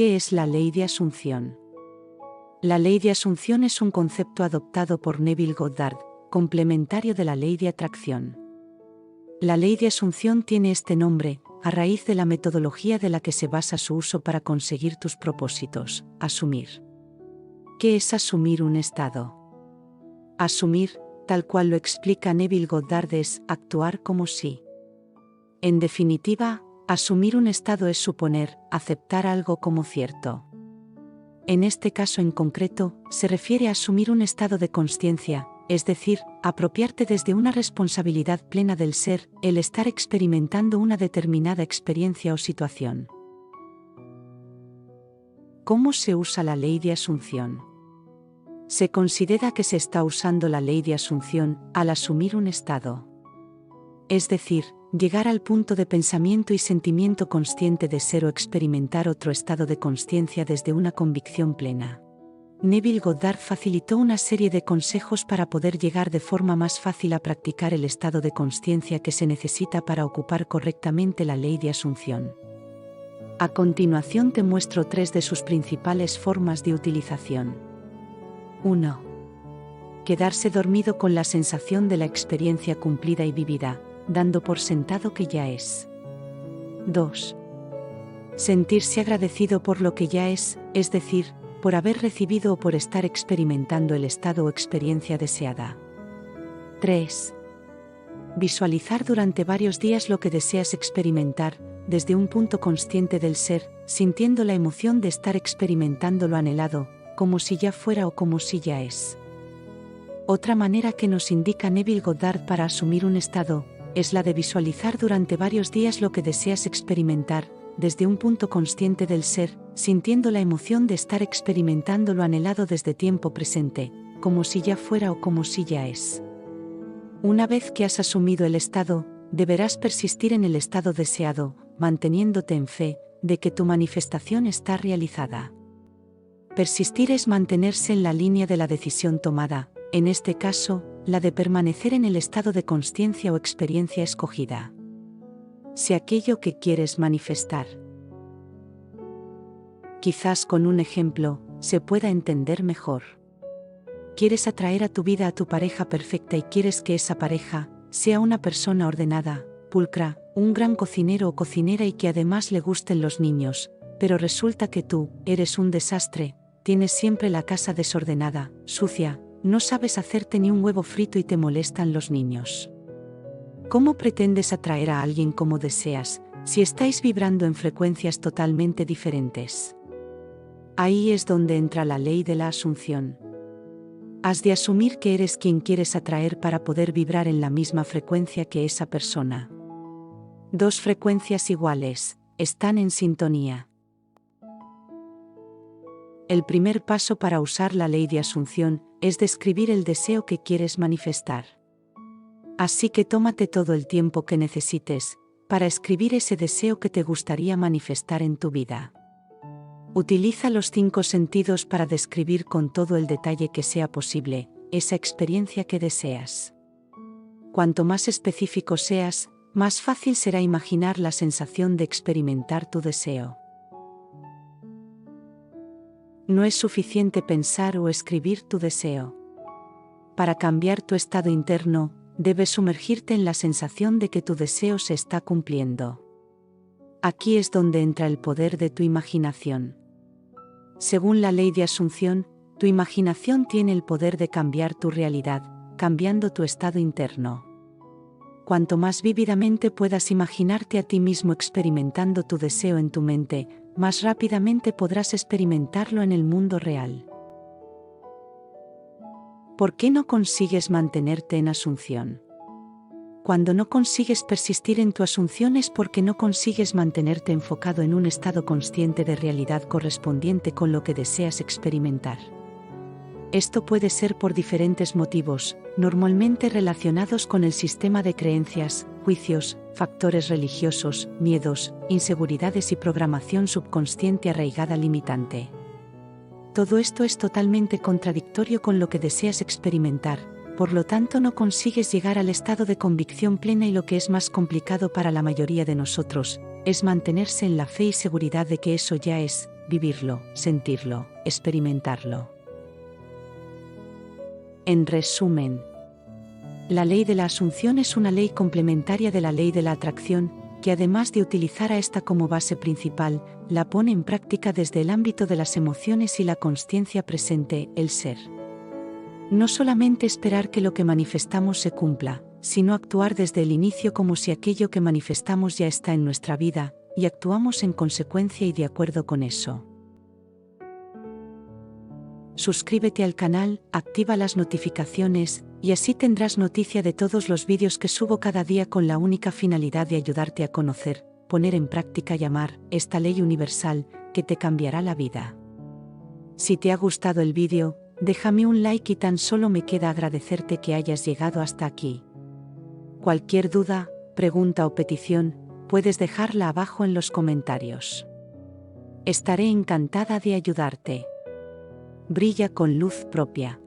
¿Qué es la ley de asunción? La ley de asunción es un concepto adoptado por Neville Goddard, complementario de la ley de atracción. La ley de asunción tiene este nombre, a raíz de la metodología de la que se basa su uso para conseguir tus propósitos: asumir. ¿Qué es asumir un estado? Asumir, tal cual lo explica Neville Goddard, es actuar como si. En definitiva, asumir un estado es suponer, aceptar algo como cierto. En este caso en concreto, se refiere a asumir un estado de consciencia, es decir, apropiarte desde una responsabilidad plena del ser, el estar experimentando una determinada experiencia o situación. ¿Cómo se usa la ley de asunción? Se considera que se está usando la ley de asunción al asumir un estado. Es decir, llegar al punto de pensamiento y sentimiento consciente de ser o experimentar otro estado de consciencia desde una convicción plena. Neville Goddard facilitó una serie de consejos para poder llegar de forma más fácil a practicar el estado de consciencia que se necesita para ocupar correctamente la ley de asunción. A continuación te muestro 3 de sus principales formas de utilización. 1. Quedarse dormido con la sensación de la experiencia cumplida y vivida, dando por sentado que ya es. 2. Sentirse agradecido por lo que ya es decir, por haber recibido o por estar experimentando el estado o experiencia deseada. 3. Visualizar durante varios días lo que deseas experimentar, desde un punto consciente del ser, sintiendo la emoción de estar experimentando lo anhelado, como si ya fuera o como si ya es. Otra manera que nos indica Neville Goddard para asumir un estado, es la de visualizar durante varios días lo que deseas experimentar, desde un punto consciente del ser, sintiendo la emoción de estar experimentando lo anhelado desde tiempo presente, como si ya fuera o como si ya es. Una vez que has asumido el estado, deberás persistir en el estado deseado, manteniéndote en fe de que tu manifestación está realizada. Persistir es mantenerse en la línea de la decisión tomada, en este caso, la de permanecer en el estado de consciencia o experiencia escogida. Si aquello que quieres manifestar. Quizás con un ejemplo, se pueda entender mejor. Quieres atraer a tu vida a tu pareja perfecta y quieres que esa pareja sea una persona ordenada, pulcra, un gran cocinero o cocinera y que además le gusten los niños, pero resulta que tú eres un desastre, tienes siempre la casa desordenada, sucia, no sabes hacerte ni un huevo frito y te molestan los niños. ¿Cómo pretendes atraer a alguien como deseas, si estáis vibrando en frecuencias totalmente diferentes? Ahí es donde entra la ley de la asunción. Has de asumir que eres quien quieres atraer para poder vibrar en la misma frecuencia que esa persona. 2 frecuencias iguales, están en sintonía. El primer paso para usar la ley de asunción es describir el deseo que quieres manifestar. Así que tómate todo el tiempo que necesites para escribir ese deseo que te gustaría manifestar en tu vida. Utiliza los 5 sentidos para describir con todo el detalle que sea posible esa experiencia que deseas. Cuanto más específico seas, más fácil será imaginar la sensación de experimentar tu deseo. No es suficiente pensar o escribir tu deseo. Para cambiar tu estado interno, debes sumergirte en la sensación de que tu deseo se está cumpliendo. Aquí es donde entra el poder de tu imaginación. Según la ley de asunción, tu imaginación tiene el poder de cambiar tu realidad, cambiando tu estado interno. Cuanto más vívidamente puedas imaginarte a ti mismo experimentando tu deseo en tu mente, más rápidamente podrás experimentarlo en el mundo real. ¿Por qué no consigues mantenerte en asunción? Cuando no consigues persistir en tu asunción es porque no consigues mantenerte enfocado en un estado consciente de realidad correspondiente con lo que deseas experimentar. Esto puede ser por diferentes motivos, normalmente relacionados con el sistema de creencias, juicios, factores religiosos, miedos, inseguridades y programación subconsciente arraigada limitante. Todo esto es totalmente contradictorio con lo que deseas experimentar, por lo tanto no consigues llegar al estado de convicción plena y lo que es más complicado para la mayoría de nosotros, es mantenerse en la fe y seguridad de que eso ya es, vivirlo, sentirlo, experimentarlo. En resumen, la ley de la asunción es una ley complementaria de la ley de la atracción, que además de utilizar a esta como base principal, la pone en práctica desde el ámbito de las emociones y la consciencia presente, el ser. No solamente esperar que lo que manifestamos se cumpla, sino actuar desde el inicio como si aquello que manifestamos ya está en nuestra vida, y actuamos en consecuencia y de acuerdo con eso. Suscríbete al canal, activa las notificaciones, y así tendrás noticia de todos los vídeos que subo cada día con la única finalidad de ayudarte a conocer, poner en práctica y amar esta ley universal que te cambiará la vida. Si te ha gustado el vídeo, déjame un like y tan solo me queda agradecerte que hayas llegado hasta aquí. Cualquier duda, pregunta o petición, puedes dejarla abajo en los comentarios. Estaré encantada de ayudarte. Brilla con luz propia.